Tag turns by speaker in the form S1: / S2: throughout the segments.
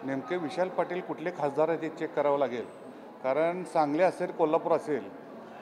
S1: नेमके विशाल पाटील कुठले खासदार आहेत ते चेक करावं लागेल. कारण सांगली असेल, कोल्हापूर असेल,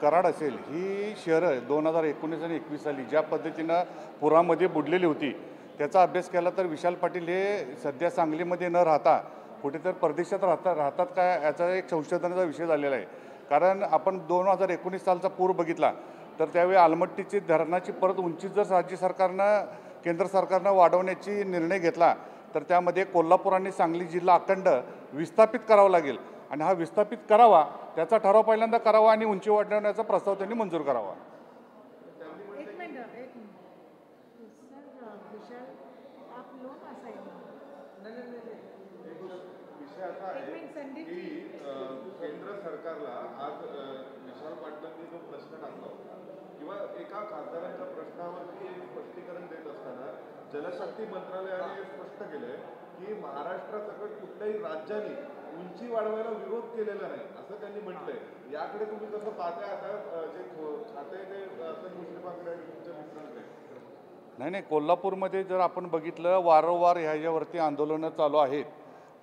S1: कराड असेल, ही शहरं 2019 आणि 21 साली ज्या पद्धतीनं पुरामध्ये बुडलेली होती त्याचा अभ्यास केला तर विशाल पाटील हे सध्या सांगलीमध्ये न राहता कुठेतरी परदेशात राहतात काय याचा एक संशोधनाचा विषय झालेला आहे. कारण आपण 2019 सालचा पूर बघितला तर त्यावेळी आलमट्टीची धरणाची परत उंची जर राज्य सरकारनं केंद्र सरकारनं वाढवण्याची निर्णय घेतला तर त्यामध्ये कोल्हापूर आणि सांगली जिल्हा अखंड विस्थापित करावा लागेल आणि हा विस्थापित करावा त्याचा ठराव पहिल्यांदा करावा आणि उंची वाढवण्याचा प्रस्ताव त्यांनी मंजूर करावा.
S2: केंद्र सरकारला आज विशाल पाटलांनी जो प्रश्न टाकला किंवा एका खासदारांच्या प्रश्नावरती एक स्पष्टीकरण देत असताना जलशक्ती मंत्रालयाने स्पष्ट केलंय की महाराष्ट्रासकट कुठल्याही राज्याने उंची वाढवायला विरोध केलेला नाही असं त्यांनी म्हटलंय. याकडे तुम्ही कसं पाहताय? आता जे खाते ते असं मुश्रीफाकडे तुमच्या मित्रांकडे
S1: नाही, कोल्हापूरमध्ये जर आपण बघितलं वारंवार ह्याच्यावरती आंदोलनं चालू आहेत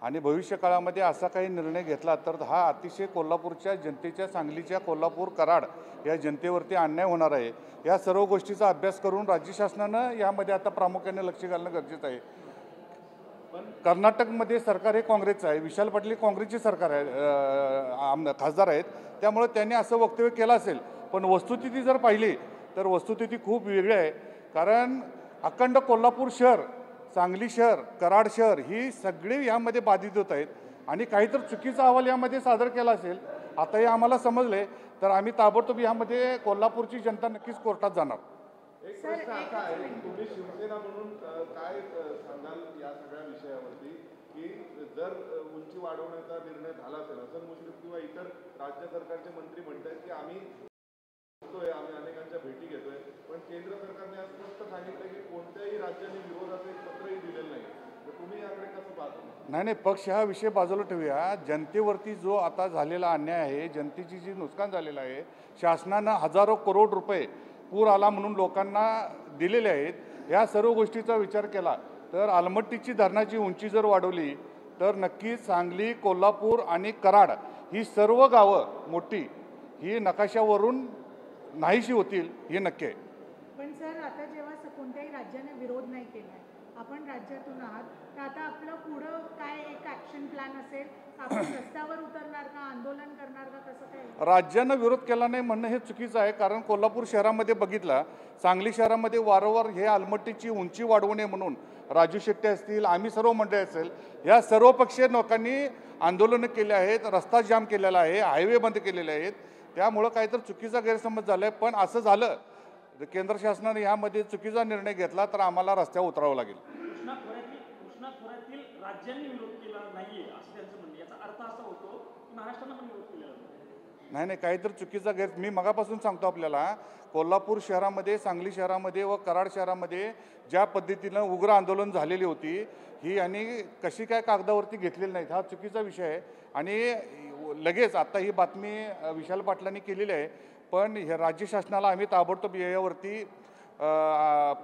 S1: आणि भविष्यकाळामध्ये असा काही निर्णय घेतला तर हा अतिशय कोल्हापूरच्या जनतेच्या, सांगलीच्या, कोल्हापूर, कराड या जनतेवरती अन्याय होणार आहे. या सर्व गोष्टीचा अभ्यास करून राज्य शासनानं यामध्ये आता प्रामुख्याने लक्ष घालणं गरजेचं आहे. कर्नाटकमध्ये सरकार हे काँग्रेसचं आहे, विशाल पाटील काँग्रेसचे सरकार आहे, खासदार आहेत, त्यामुळे त्यांनी असं वक्तव्य केलं असेल. पण वस्तुस्थिती जर पाहिली तर वस्तुस्थिती खूप वेगळी आहे. कारण अखंड कोल्हापूर शहर, सांगली शहर, कराड शहर ही सगळी यामध्ये बाधित होत आहेत आणि काहीतरी चुकीचा अहवाल यामध्ये सादर केला असेल आता हे आम्हाला समजले तर आम्ही ताबडतोब यामध्ये कोल्हापूरची जनता नक्कीच कोर्टात जाणार.
S2: एक प्रश्न असा आहे, तुम्ही शिवसेना म्हणून काय सांगाल या सगळ्या विषयावरती की जर उंची वाढवण्याचा निर्णय झाला असेल, हसन मुश्रीफ किंवा इतर राज्य सरकारचे मंत्री म्हणतात की आम्ही अनेकांच्या भेटी घेतोय, पण केंद्र सरकारने आज स्पष्ट सांगितलं की कोणत्याही राज्याने विरोधाचं एक पत्रही दिलेलं नाही, तर तुम्ही याकडे कसं पाहता?
S1: नाही, पक्ष हा विषय बाजूला ठेवूया. जनतेवरती जो आता झालेला अन्याय आहे, जनतेची जी नुकसान झालेलं आहे, शासनानं हजारो करोड रुपये पूर आला म्हणून लोकांना दिलेले आहेत. या सर्व गोष्टीचा विचार केला तर आलमट्टीची धरणाची उंची जर वाढवली तर नक्कीच सांगली, कोल्हापूर आणि कराड ही सर्व गावं मोठी ही नकाशावरून नाहीशी होतील हे नक्की आहे.
S3: पण सर आता जेव्हा कोणत्याही राज्याने विरोध नाही केलाय, आपण राज्यातून आहात, तर आता आपलं पुढं काय एक ॲक्शन प्लॅन असेल? आपण रस्त्यावर उतरणार का, आंदोलन करणार का, कसं काय?
S1: राज्यानं विरोध केला नाही म्हणणं हे चुकीचं आहे. कारण कोल्हापूर शहरामध्ये बघितला, सांगली शहरामध्ये वारंवार हे आलमट्टीची उंची वाढवू नये म्हणून राजू शेट्टी असतील, आम्ही सर्व मंडळी असेल, या सर्व पक्षीय लोकांनी आंदोलनं केली आहेत, रस्ता जाम केलेला आहे, हायवे बंद केलेले आहेत. त्यामुळं काहीतरी चुकीचा गैरसमज झाला आहे. पण असं झालं केंद्र शासनाने यामध्ये चुकीचा निर्णय घेतला तर आम्हाला रस्त्यावर उतरावं लागेल.
S4: कृष्णा खोऱ्यातील राज्यांनी विरोध केला नाहीये असं त्यांचं म्हणणं, याचा अर्थ असा होतो की महाराष्ट्रानं पण विरोध केलेला
S1: नाही, काहीतरी चुकीचा मी मगापासून सांगतो आपल्याला, कोल्हापूर शहरामध्ये, सांगली शहरामध्ये व कराड शहरामध्ये ज्या पद्धतीनं उग्र आंदोलन झालेली होती ही आणि कशी काय कागदावरती घेतलेली नाहीत हा चुकीचा विषय आहे. आणि लगेच आता ही बातमी विशाल पाटलांनी केलेली आहे, पण हे राज्य शासनाला आम्ही ताबडतोब यावरती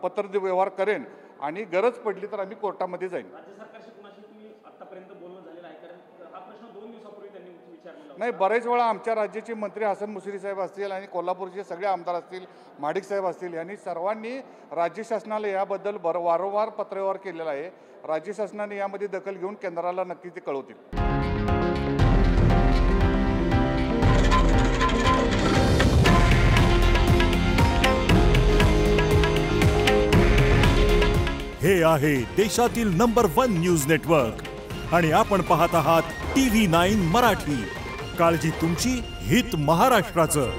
S1: पत्र व्यवहार करेन आणि गरज पडली तर आम्ही कोर्टामध्ये जाईन.
S4: राज्य सरकारशी कुणाशी तुम्ही आतापर्यंत बोलणं झालेलं आहे? कारण हा प्रश्न 2 दिवसापूर्वी त्यांनी विचारलेला
S1: नाही, बरेच वेळा आमच्या राज्याचे मंत्री हसन मुश्रीफ साहेब असतील आणि कोल्हापूरचे सगळे आमदार असतील, महाडिक साहेब असतील, यांनी सर्वांनी राज्य शासनाला याबद्दल वारंवार पत्रव्यवहार केलेला आहे. राज्य शासनाने यामध्ये दखल घेऊन केंद्राला नक्की ते कळवतील.
S5: हे आहे देशातील नंबर 1 न्यूज नेटवर्क आणि आपण पाहत आहात TV9 मराठी. काळजी तुमची, हित महाराष्ट्राचं.